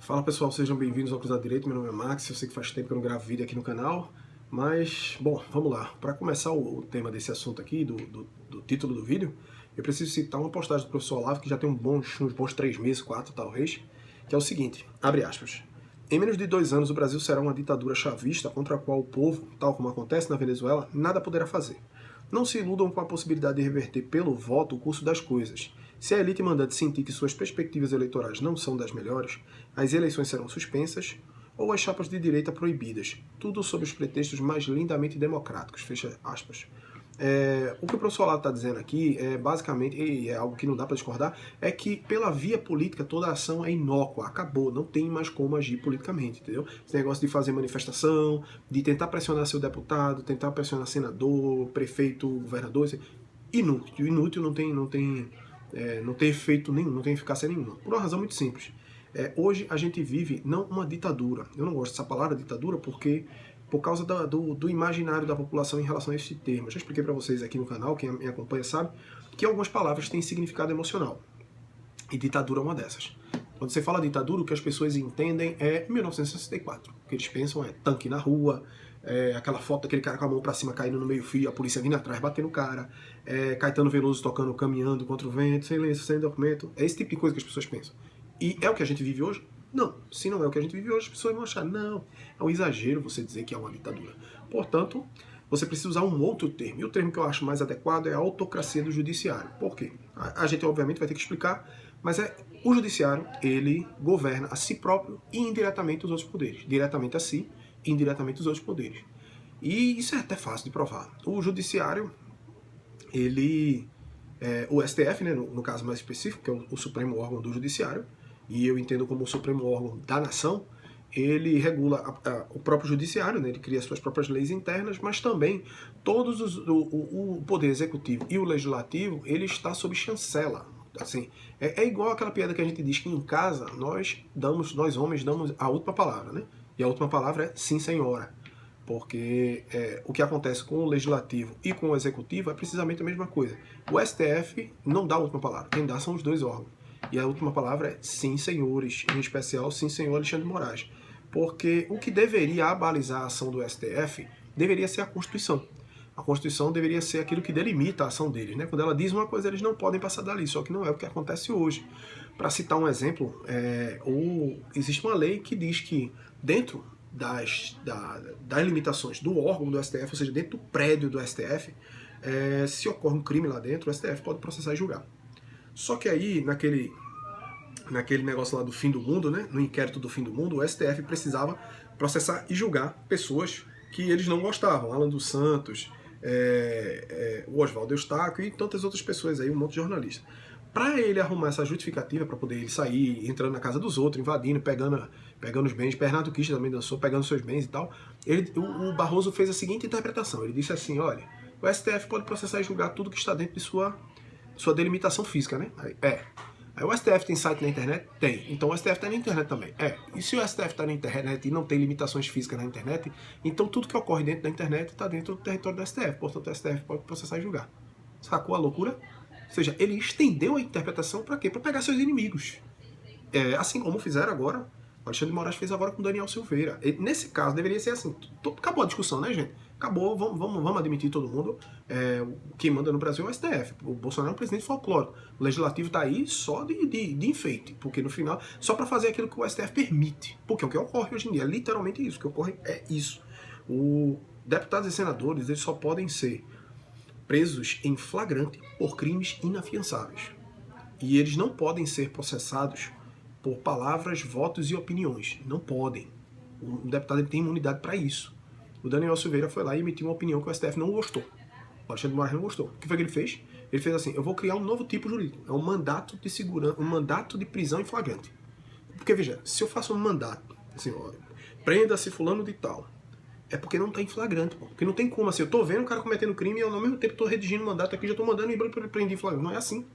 Fala pessoal, sejam bem-vindos ao Cruzado Direito, meu nome é Max, eu sei que faz tempo que eu não gravo vídeo aqui no canal, mas, bom, vamos lá. Para começar o tema desse assunto aqui, do título do vídeo, eu preciso citar uma postagem do professor Olavo, que já tem uns bons 3 meses, 4 talvez, que é o seguinte, abre aspas, em menos de 2 anos o Brasil será uma ditadura chavista contra a qual o povo, tal como acontece na Venezuela, nada poderá fazer. Não se iludam com a possibilidade de reverter pelo voto o curso das coisas. Se a elite mandante sentir que suas perspectivas eleitorais não são das melhores, as eleições serão suspensas ou as chapas de direita proibidas, tudo sob os pretextos mais lindamente democráticos, fecha aspas. O que o professor Olavo está dizendo aqui é basicamente, e é algo que não dá para discordar, é que pela via política toda a ação é inócua, acabou, não tem mais como agir politicamente, entendeu? Esse negócio de fazer manifestação, de tentar pressionar seu deputado, tentar pressionar senador, prefeito, governador, inútil, não tem efeito nenhum, não tem eficácia nenhuma. Por uma razão muito simples. Hoje a gente vive não uma ditadura. Eu não gosto dessa palavra ditadura porque por causa do imaginário da população em relação a esse termo. Eu já expliquei para vocês aqui no canal, quem me acompanha sabe, que algumas palavras têm significado emocional. E ditadura é uma dessas. Quando você fala ditadura, o que as pessoas entendem é 1964. O que eles pensam é tanque na rua, aquela foto daquele cara com a mão pra cima caindo no meio-fio, a polícia vindo atrás batendo o cara, Caetano Veloso tocando Caminhando contra o Vento, sem lenço, sem documento. É esse tipo de coisa que as pessoas pensam. E é o que a gente vive hoje? Não. Se não é o que a gente vive hoje, as pessoas vão achar, não, é um exagero você dizer que é uma ditadura. Portanto, você precisa usar um outro termo. E o termo que eu acho mais adequado é a autocracia do judiciário. Por quê? A gente, obviamente, vai ter que explicar, mas o judiciário, ele governa a si próprio e indiretamente os outros poderes. Diretamente a si e indiretamente os outros poderes. E isso é até fácil de provar. O judiciário, ele... o STF, né, no caso mais específico, que é o supremo órgão do judiciário, e eu entendo como o supremo órgão da nação, ele regula o próprio judiciário, né, ele cria suas próprias leis internas, mas também o poder executivo e o legislativo, ele está sob chancela. Assim, é igual aquela piada que a gente diz que em casa nós homens damos a última palavra, né? E a última palavra é sim, senhora. Porque o que acontece com o legislativo e com o executivo é precisamente a mesma coisa. O STF não dá a última palavra, quem dá são os dois órgãos. E a última palavra é sim, senhores, em especial sim, senhor Alexandre de Moraes. Porque o que deveria abalizar a ação do STF deveria ser a Constituição. A Constituição deveria ser aquilo que delimita a ação deles, né? Quando ela diz uma coisa, eles não podem passar dali, só que não é o que acontece hoje. Para citar um exemplo, existe uma lei que diz que dentro das limitações do órgão do STF, ou seja, dentro do prédio do STF, se ocorre um crime lá dentro, o STF pode processar e julgar. Só que aí, naquele negócio lá do fim do mundo, né, no inquérito do fim do mundo, o STF precisava processar e julgar pessoas que eles não gostavam. Alan dos Santos, o Oswaldo Eustáquio e tantas outras pessoas aí, um monte de jornalistas. Para ele arrumar essa justificativa para poder ele sair, entrando na casa dos outros, invadindo, pegando os bens, Bernardo Kister também dançou, pegando seus bens e tal, o Barroso fez a seguinte interpretação, ele disse assim, olha, o STF pode processar e julgar tudo que está dentro de sua delimitação física, né? Aí o STF tem site na internet? Tem. Então o STF está na internet também. E se o STF está na internet e não tem limitações físicas na internet, então tudo que ocorre dentro da internet está dentro do território do STF. Portanto, o STF pode processar e julgar. Sacou a loucura? Ou seja, ele estendeu a interpretação para quê? Para pegar seus inimigos. Assim como fizeram agora, o Alexandre de Moraes fez agora com o Daniel Silveira. Nesse caso, deveria ser assim. Acabou a discussão, né, gente? Acabou, vamos admitir todo mundo. Quem manda no Brasil é o STF. O Bolsonaro é um presidente folclórico. O legislativo está aí só de enfeite. Porque no final, só para fazer aquilo que o STF permite. Porque o que ocorre hoje em dia é literalmente isso. O que ocorre é isso. Os deputados e senadores, eles só podem ser presos em flagrante por crimes inafiançáveis. E eles não podem ser processados por palavras, votos e opiniões. Não podem. O deputado ele tem imunidade para isso. O Daniel Silveira foi lá e emitiu uma opinião que o STF não gostou. O Alexandre de Moraes não gostou. O que foi que ele fez? Ele fez assim, eu vou criar um novo tipo jurídico. É um mandato de segurança, um mandato de prisão em flagrante. Porque, veja, se eu faço um mandato, assim, ó, prenda-se fulano de tal, é porque não tá em flagrante, pô. Porque não tem como, assim, eu tô vendo o cara cometendo crime e eu ao mesmo tempo tô redigindo o mandato aqui, já tô mandando e prender em flagrante. Não é assim.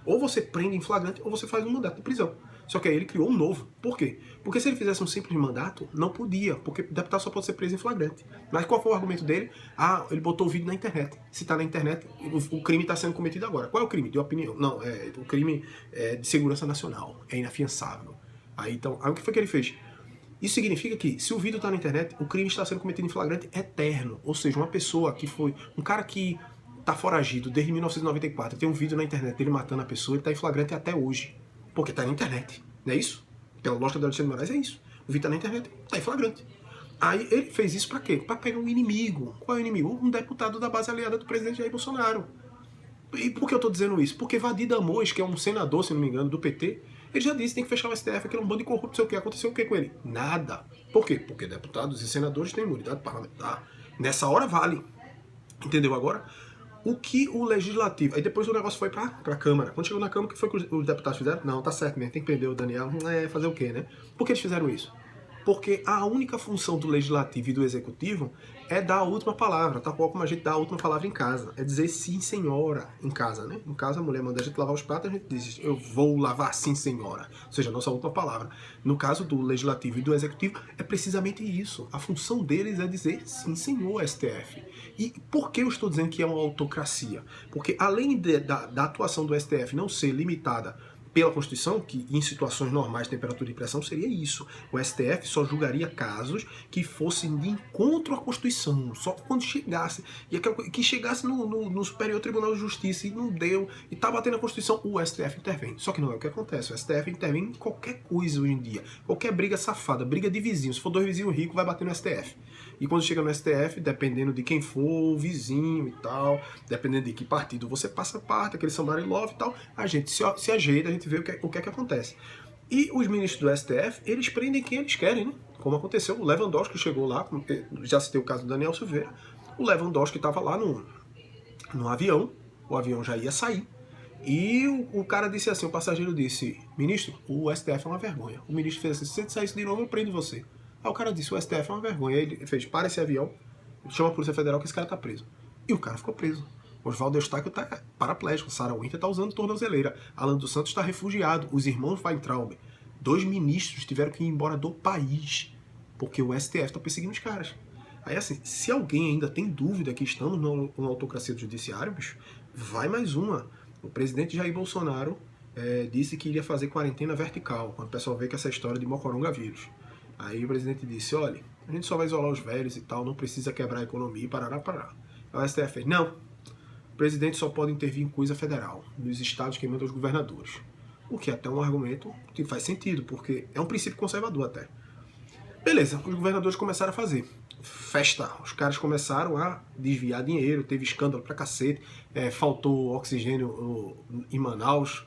Ou você prende em flagrante ou você faz um mandato de prisão. Só que aí ele criou um novo. Por quê? Porque se ele fizesse um simples mandato, não podia, porque o deputado só pode ser preso em flagrante. Mas qual foi o argumento dele? Ele botou o vídeo na internet. Se está na internet, o crime está sendo cometido agora. Qual é o crime? De opinião. Não, o crime é de segurança nacional. É inafiançável. Aí o que foi que ele fez? Isso significa que, se o vídeo está na internet, o crime está sendo cometido em flagrante eterno. Ou seja, uma pessoa que foi... Um cara que está foragido desde 1994, tem um vídeo na internet dele matando a pessoa, ele está em flagrante até hoje. Porque está na internet. Não é isso? Pela lógica do Alexandre de Moraes, é isso. O vídeo está na internet, está em flagrante. Aí ele fez isso para quê? Para pegar um inimigo. Qual é o inimigo? Um deputado da base aliada do presidente Jair Bolsonaro. E por que eu estou dizendo isso? Porque Vadir Damoes, que é um senador, se não me engano, do PT, ele já disse que tem que fechar o STF, aquele é um bando de corrupto, não sei o que. Aconteceu o que com ele? Nada. Por quê? Porque deputados e senadores têm imunidade parlamentar. Nessa hora vale. Entendeu agora? O que o legislativo... Aí depois o negócio foi pra Câmara. Quando chegou na Câmara, o que foi que os deputados fizeram? Não, tá certo mesmo, tem que prender o Daniel. Fazer o quê, né? Por que eles fizeram isso? Porque a única função do legislativo e do executivo é dar a última palavra, tá? Como a gente dá a última palavra em casa. É dizer sim, senhora, em casa, né? Em casa a mulher manda a gente lavar os pratos, a gente diz, eu vou lavar sim, senhora. Ou seja, a nossa última palavra. No caso do legislativo e do executivo, é precisamente isso. A função deles é dizer sim, senhor, STF. E por que eu estou dizendo que é uma autocracia? Porque além da atuação do STF não ser limitada pela Constituição, que em situações normais de temperatura e pressão seria isso. O STF só julgaria casos que fossem de encontro à Constituição, só quando chegasse. E que chegasse no Superior Tribunal de Justiça e não deu, e tá batendo a Constituição, o STF intervém. Só que não é o que acontece. O STF intervém em qualquer coisa hoje em dia. Qualquer briga safada, briga de vizinho. Se for dois vizinhos ricos, vai bater no STF. E quando chega no STF, dependendo de quem for, o vizinho e tal, dependendo de que partido você passa parte, aquele somebody love e tal, a gente se ajeita, a gente vê o que é que acontece. E os ministros do STF, eles prendem quem eles querem, né? Como aconteceu, o Lewandowski chegou lá, já citei o caso do Daniel Silveira, o Lewandowski estava lá no avião, o avião já ia sair, e o cara disse assim, o passageiro disse, ministro, o STF é uma vergonha. O ministro fez assim, se você sair de novo, eu prendo você. Aí o cara disse, o STF é uma vergonha. Aí ele fez, para esse avião, chama a Polícia Federal que esse cara tá preso. E o cara ficou preso. Oswaldo Eustáquio tá paraplégico, Sarah Winter tá usando tornozeleira, Alan dos Santos tá refugiado, os irmãos Weintraub, 2 ministros tiveram que ir embora do país, porque o STF tá perseguindo os caras. Aí assim, se alguém ainda tem dúvida que estamos numa autocracia do judiciário, bicho, vai mais uma. O presidente Jair Bolsonaro disse que iria fazer quarentena vertical, quando o pessoal vê que essa história de mocoronga-vírus. Aí o presidente disse, olha, a gente só vai isolar os velhos e tal, não precisa quebrar a economia e parará. Aí o STF fez, não, o presidente só pode intervir em coisa federal, nos estados que mandam os governadores. O que é até um argumento que faz sentido, porque é um princípio conservador até. Beleza, os governadores começaram a fazer festa, os caras começaram a desviar dinheiro, teve escândalo pra cacete, faltou oxigênio em Manaus,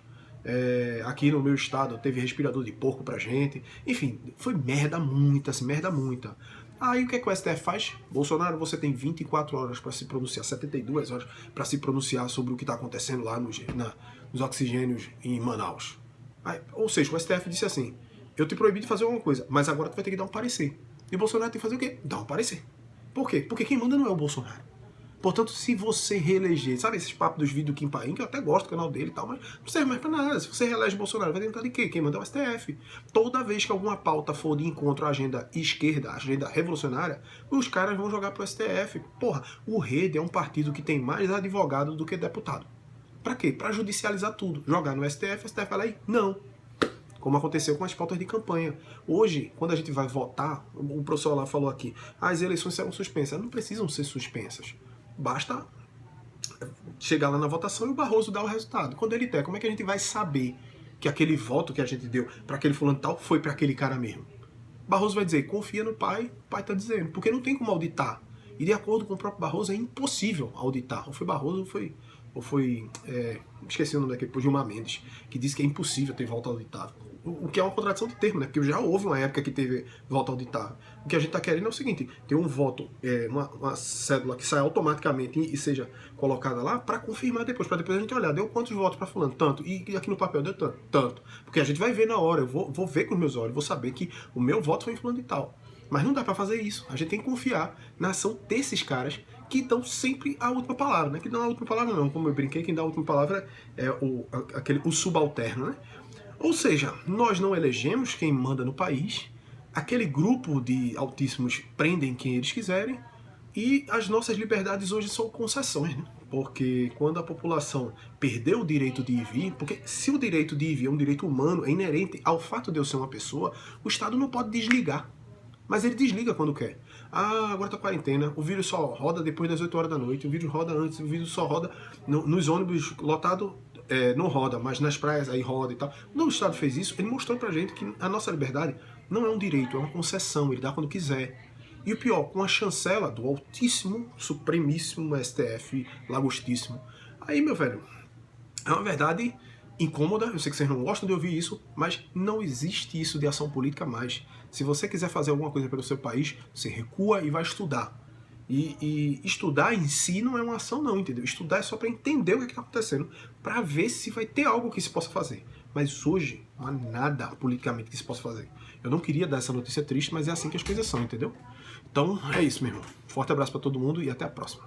aqui no meu estado teve respirador de porco pra gente, enfim, foi merda muita, assim, merda muita. Aí o que é que o STF faz? Bolsonaro, você tem 24 horas para se pronunciar, 72 horas para se pronunciar sobre o que está acontecendo lá nos oxigênios em Manaus. Aí, ou seja, o STF disse assim, eu te proibi de fazer alguma coisa, mas agora tu vai ter que dar um parecer. E o Bolsonaro tem que fazer o quê? Dar um parecer. Por quê? Porque quem manda não é o Bolsonaro. Portanto, se você reeleger, sabe esses papos dos vídeos do Kim Paim, que eu até gosto do canal dele e tal, mas não serve mais pra nada. Se você reelege Bolsonaro, vai tentar de quê? Quem manda é o STF. Toda vez que alguma pauta for de encontro à agenda esquerda, à agenda revolucionária, os caras vão jogar pro STF. Porra, o Rede é um partido que tem mais advogado do que deputado. Pra quê? Pra judicializar tudo. Jogar no STF, o STF vai lá e não. Como aconteceu com as pautas de campanha. Hoje, quando a gente vai votar, o professor lá falou aqui, as eleições serão suspensas. Elas não precisam ser suspensas. Basta chegar lá na votação e o Barroso dar o resultado. Quando ele der, como é que a gente vai saber que aquele voto que a gente deu para aquele fulano tal foi para aquele cara mesmo? Barroso vai dizer, confia no pai, o pai tá dizendo, porque não tem como auditar. E de acordo com o próprio Barroso, é impossível auditar. Ou foi Barroso ou foi esqueci o nome daquele, Gilmar Mendes, que disse que é impossível ter voto auditável. O que é uma contradição de termo, né? Porque já houve uma época que teve voto auditável. O que a gente está querendo é o seguinte, ter um voto, uma cédula que sai automaticamente e seja colocada lá para confirmar depois, para depois a gente olhar, deu quantos votos para fulano? Tanto. E aqui no papel deu tanto. Tanto. Porque a gente vai ver na hora, eu vou ver com os meus olhos, vou saber que o meu voto foi em fulano e tal. Mas não dá para fazer isso. A gente tem que confiar na ação desses caras que dão sempre a última palavra, né? Que não a última palavra não, como eu brinquei, quem dá a última palavra é o subalterno, né? Ou seja, nós não elegemos quem manda no país, aquele grupo de altíssimos prendem quem eles quiserem, e as nossas liberdades hoje são concessões, né? Porque quando a população perdeu o direito de ir e vir, porque se o direito de ir e vir é um direito humano, é inerente ao fato de eu ser uma pessoa, o Estado não pode desligar. Mas ele desliga quando quer. Ah, agora tá quarentena, o vírus só roda depois das 8 horas da noite, o vírus roda antes, o vírus só roda nos ônibus lotados, não roda, mas nas praias aí roda e tal. Quando o Estado fez isso, ele mostrou pra gente que a nossa liberdade não é um direito, é uma concessão, ele dá quando quiser. E o pior, com a chancela do altíssimo, supremíssimo STF, lagostíssimo. Aí, meu velho, é uma verdade incômoda, eu sei que vocês não gostam de ouvir isso, mas não existe isso de ação política mais. Se você quiser fazer alguma coisa pelo seu país, você recua e vai estudar. E estudar em si não é uma ação não, entendeu? Estudar é só para entender o que está acontecendo, para ver se vai ter algo que se possa fazer. Mas hoje não há nada politicamente que se possa fazer. Eu não queria dar essa notícia triste, mas é assim que as coisas são, entendeu? Então é isso, meu irmão. Forte abraço para todo mundo e até a próxima.